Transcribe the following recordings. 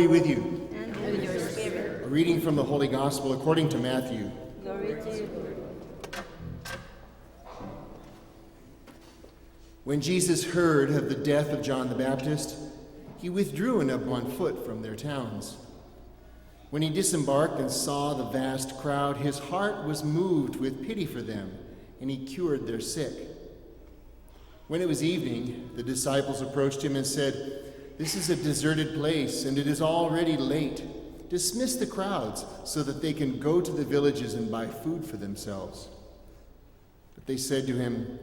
be with you. And with your spirit. A reading from the Holy Gospel according to Matthew. Glory to you, Lord. When Jesus heard of the death of John the Baptist, he withdrew and up on foot from their towns. When he disembarked and saw the vast crowd, his heart was moved with pity for them, and he cured their sick. When it was evening, the disciples approached him and said, "This is a deserted place, and it is already late. Dismiss the crowds so that they can go to the villages and buy food for themselves." But they said to him,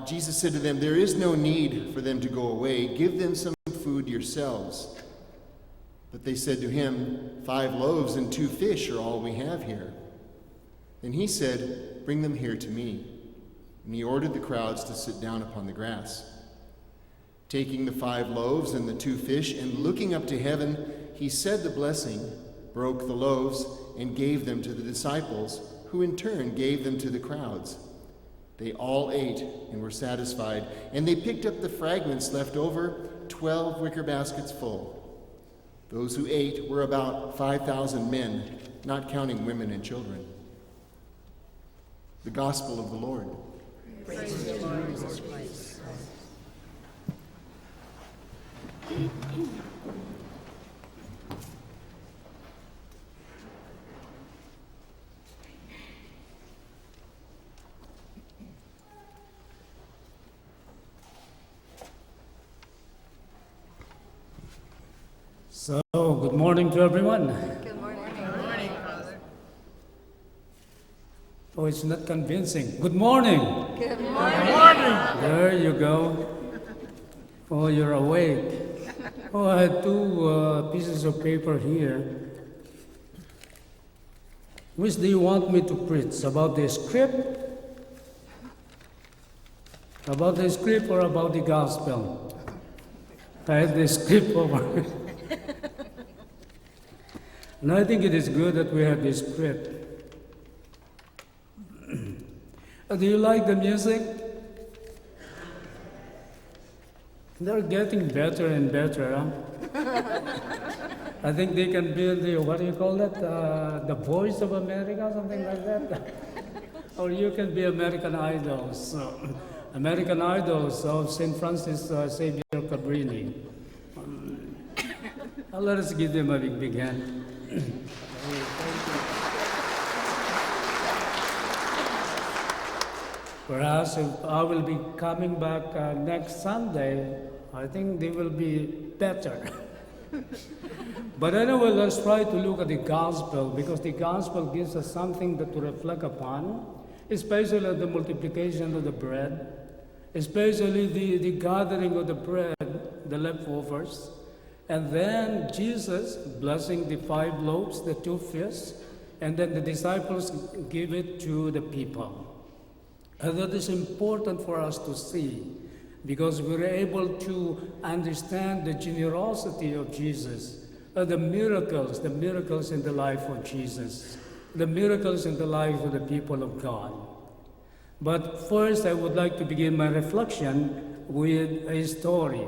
Jesus said to them, "There is no need for them to go away. Give them some food yourselves." But they said to him, 5 loaves and 2 fish are all we have here." Then he said, "Bring them here to me." And he ordered the crowds to sit down upon the grass. Taking the 5 loaves and the 2 fish, and looking up to heaven, he said the blessing, broke the loaves, and gave them to the disciples, who in turn gave them to the crowds. They all ate and were satisfied, and they picked up the fragments left over, 12 wicker baskets full. Those who ate were about 5,000 men, not counting women and children. The Gospel of the Lord. Praise the Lord Jesus Christ. So, good morning to everyone. Good morning. Good morning, Father. Oh, it's not convincing. Good morning. Good morning. There you go. Oh, you're awake. Oh, I had 2 pieces of paper here. Which do you want me to preach? About the script? About the script or about the gospel? I had the script over. And I think it is good that we have this script. Do you like the music? They're getting better and better, huh? I think they can be the, what do you call that? The Voice of America, something like that. Or you can be American Idols. American Idols of St. Francis Xavier Cabrini. Let us give them a big hand. Perhaps if I will be coming back next Sunday, I think they will be better. But anyway, let's try to look at the gospel, because the gospel gives us something to reflect upon, especially the multiplication of the bread, especially the gathering of the bread, the leftovers, and then Jesus blessing the 5 loaves, the 2 fish, and then the disciples give it to the people. And that is important for us to see, because we're able to understand the generosity of Jesus, the miracles in the life of Jesus, the miracles in the life of the people of God. But first, I would like to begin my reflection with a story.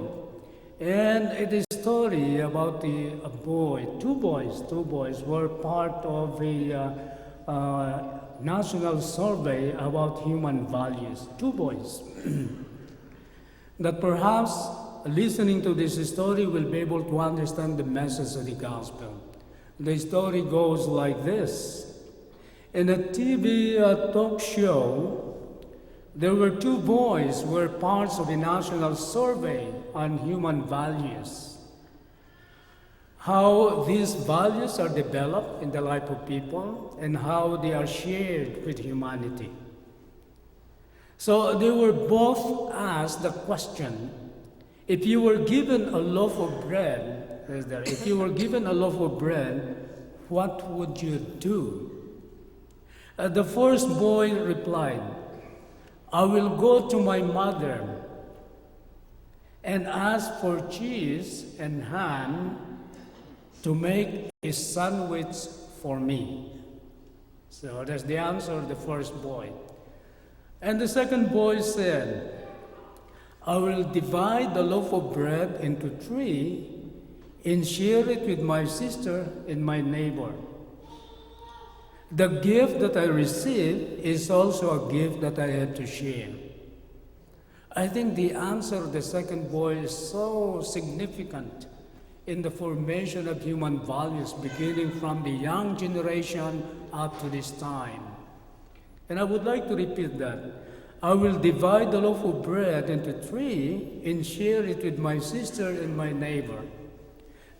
And it is a story about a boy. Two boys were part of a national survey about human values. 2 boys. That perhaps listening to this story will be able to understand the message of the gospel. The story goes like this. In a TV talk show, there were 2 boys who were parts of a national survey on human values. How these values are developed in the life of people and how they are shared with humanity. So they were both asked the question, if you were given a loaf of bread, what would you do? The first boy replied, I will go to my mother and ask for cheese and ham to make a sandwich for me. So that's the answer of the first boy. And the second boy said, I will divide the loaf of bread into 3 and share it with my sister and my neighbor. The gift that I receive is also a gift that I have to share. I think the answer of the second boy is so significant in the formation of human values, beginning from the young generation up to this time. And I would like to repeat that. I will divide the loaf of bread into three and share it with my sister and my neighbor.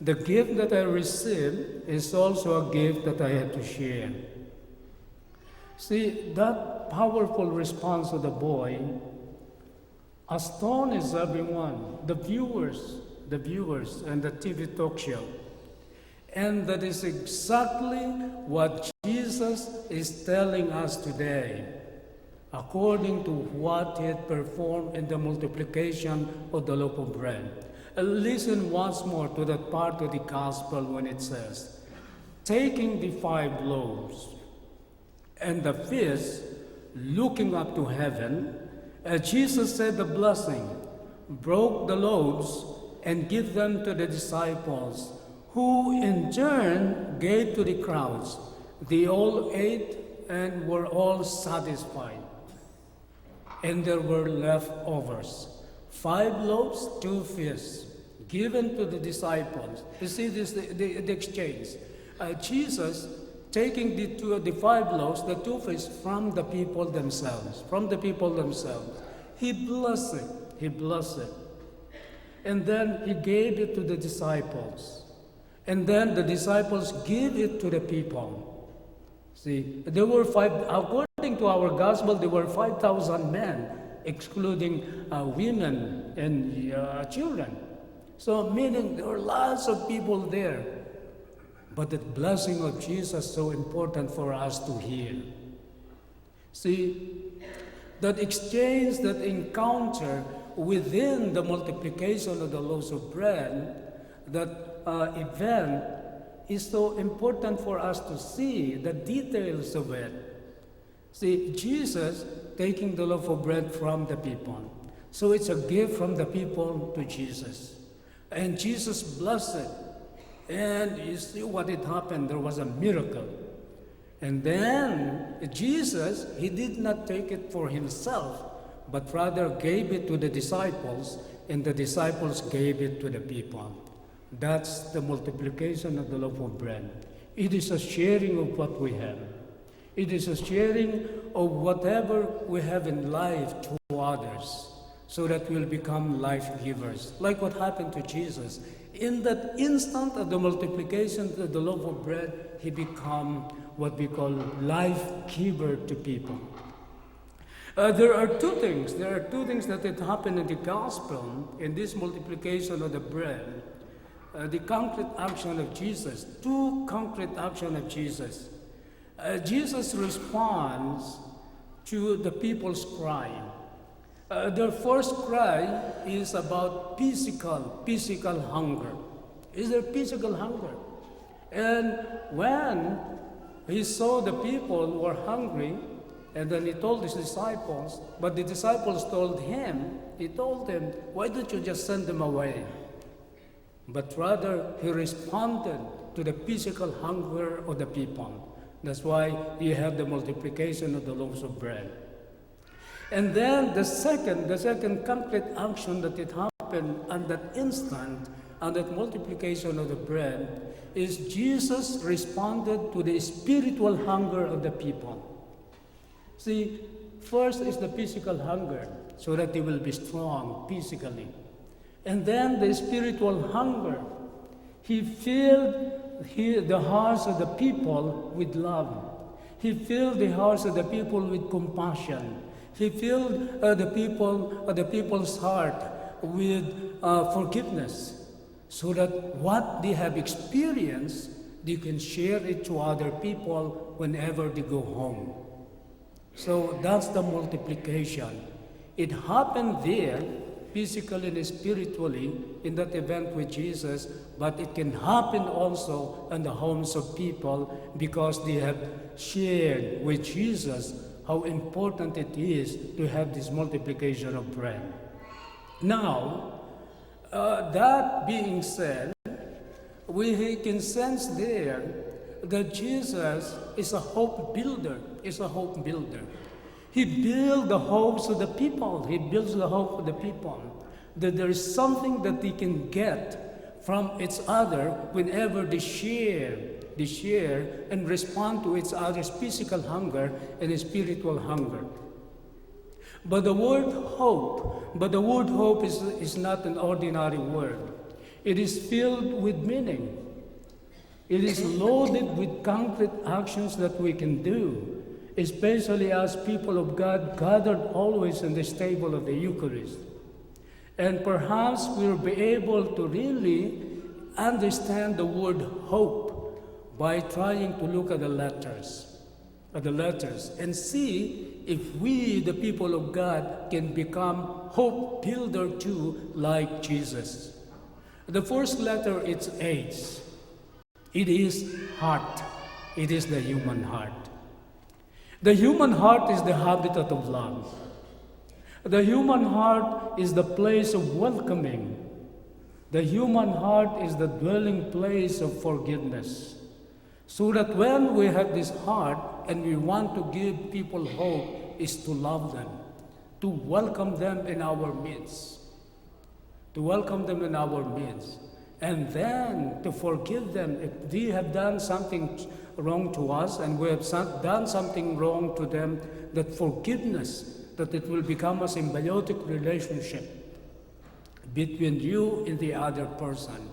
The gift that I receive is also a gift that I have to share. See, that powerful response of the boy astonishes everyone, the viewers, and the TV talk show. And that is exactly what Jesus is telling us today, according to what he had performed in the multiplication of the loaf of bread. And listen once more to that part of the gospel when it says, taking the 5 loaves and the fish, looking up to heaven, Jesus said the blessing, broke the loaves, and gave them to the disciples, who in turn gave to the crowds. They all ate and were all satisfied. And there were leftovers. 5 loaves, 2 fish, given to the disciples. You see this, the exchange. Jesus taking the 5 loaves, the 2 fish from the people themselves. He blessed it. And then he gave it to the disciples. And then the disciples gave it to the people. See, there were 5, according to our gospel, there were 5,000 men, excluding women and children. So meaning there were lots of people there. But the blessing of Jesus is so important for us to hear. See, that exchange, that encounter within the multiplication of the loaves of bread, that event is so important for us to see the details of it. See, Jesus taking the loaf of bread from the people. So it's a gift from the people to Jesus. And Jesus blessed it. And you see what had happened. There was a miracle. And then Jesus, he did not take it for himself, but rather gave it to the disciples, and the disciples gave it to the people. That's the multiplication of the loaf of bread. It is a sharing of what we have. It is a sharing of whatever we have in life to others, so that we'll become life givers. Like what happened to Jesus. In that instant of the multiplication of the loaf of bread, he became what we call life giver to people. There are two things that had happened in the gospel, in this multiplication of the bread. The concrete action of Jesus, 2 concrete actions of Jesus. Jesus responds to the people's cry. Their first cry is about physical hunger. Is there physical hunger? And when he saw the people were hungry, and then he told his disciples, but the disciples told them, why don't you just send them away? But rather, he responded to the physical hunger of the people. That's why you have the multiplication of the loaves of bread. And then the second concrete action that it happened at that instant, and that multiplication of the bread, is Jesus responded to the spiritual hunger of the people. See, first is the physical hunger, so that they will be strong physically. And then the spiritual hunger. He filled the hearts of the people with love. He filled the hearts of the people with compassion. He filled the people's heart with forgiveness, so that what they have experienced, they can share it to other people whenever they go home. So that's the multiplication. It happened there, physically and spiritually, in that event with Jesus, but it can happen also in the homes of people, because they have shared with Jesus how important it is to have this multiplication of bread. Now, that being said, we can sense there that Jesus is a hope builder, He builds the hopes of the people. He builds the hope of the people. That there is something that they can get from each other whenever they share and respond to each other's physical hunger and spiritual hunger. But the word hope is not an ordinary word. It is filled with meaning. It is loaded with concrete actions that we can do, especially as people of God gathered always in this table of the Eucharist. And perhaps we'll be able to really understand the word hope by trying to look at the letters, and see if we, the people of God, can become hope builder too, like Jesus. The first letter is H. It is heart. It is the human heart. The human heart is the habitat of love. The human heart is the place of welcoming. The human heart is the dwelling place of forgiveness. So that when we have this heart and we want to give people hope, is to love them, to welcome them in our midst. And then to forgive them if they have done something wrong to us and we have done something wrong to them, that forgiveness, that it will become a symbiotic relationship between you and the other person.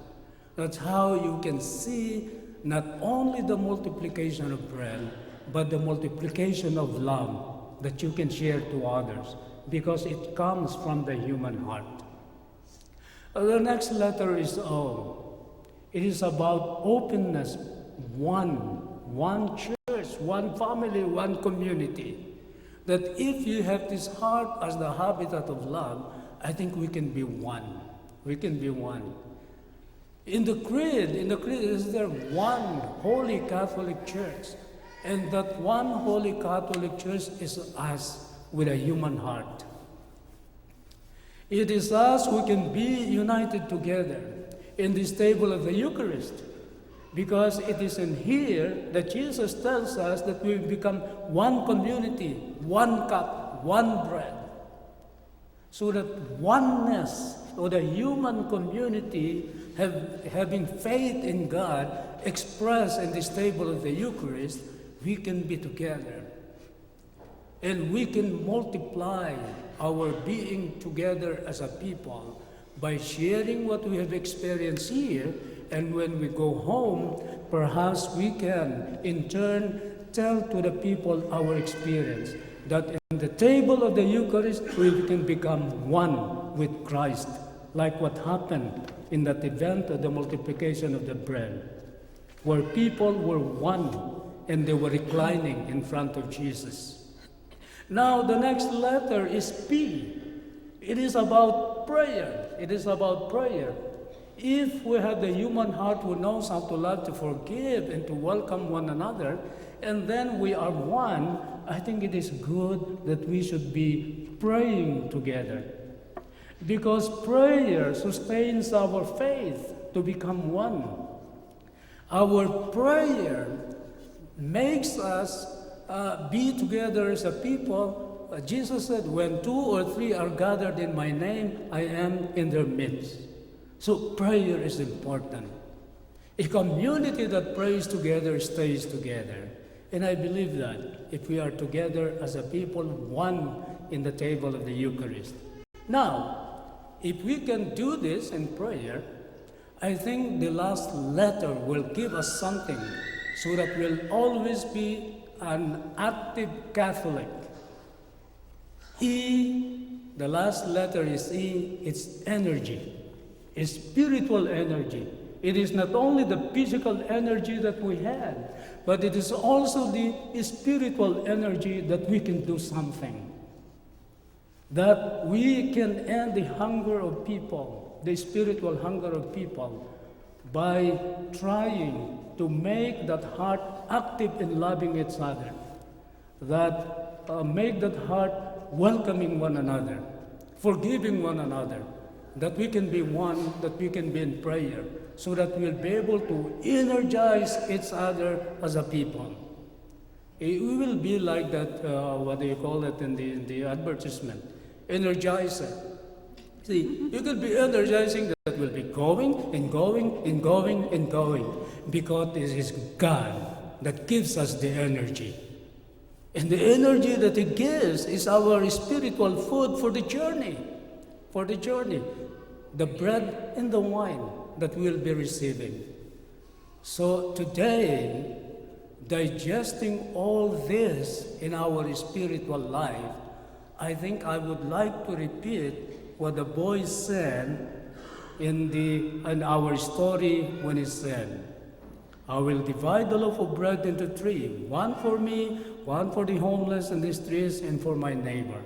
That's how you can see not only the multiplication of bread, but the multiplication of love that you can share to others, because it comes from the human heart. The next letter is O. It is about openness, one church, one family, one community. That if you have this heart as the habitat of love, I think we can be one. In the creed is there one Holy Catholic Church, and that one Holy Catholic Church is us with a human heart. It is us who can be united together in this table of the Eucharist, because it is in here that Jesus tells us that we become one community, one cup, one bread. So that oneness of the human community, having faith in God expressed in this table of the Eucharist, we can be together. And we can multiply our being together as a people by sharing what we have experienced here, and when we go home, perhaps we can in turn tell to the people our experience, that in the table of the Eucharist we can become one with Christ, like what happened in that event of the multiplication of the bread, where people were one and they were reclining in front of Jesus. Now the next letter is P. It is about prayer. If we have the human heart who knows how to love, to forgive, and to welcome one another, and then we are one, I think it is good that we should be praying together. Because prayer sustains our faith to become one. Our prayer makes us be together as a people. Jesus said, when 2 or 3 are gathered in my name, I am in their midst. So prayer is important. A community that prays together stays together. And I believe that if we are together as a people, one in the table of the Eucharist. Now, if we can do this in prayer, I think the last letter will give us something so that we'll always be an active Catholic. E, the last letter is E, it's energy. It's spiritual energy. It is not only the physical energy that we have, but it is also the spiritual energy that we can do something. That we can end the hunger of people, the spiritual hunger of people, by trying to make that heart active in loving each other. That make that heart welcoming one another, forgiving one another, that we can be one, that we can be in prayer, so that we'll be able to energize each other as a people. We will be like that, what do you call it in the advertisement? Energizer. See, you could be energizing that will be going and going and going and going, because it is God that gives us the energy. And the energy that He gives is our spiritual food for the journey. For the journey. The bread and the wine that we'll be receiving. So today, digesting all this in our spiritual life, I think I would like to repeat what the boy said in our story when he said, I will divide the loaf of bread into three, one for me, one for the homeless in the streets, and for my neighbor.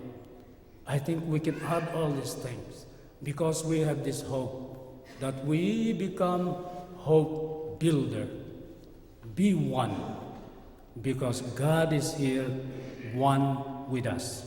I think we can add all these things because we have this hope that we become hope builder. Be one, because God is here, one with us.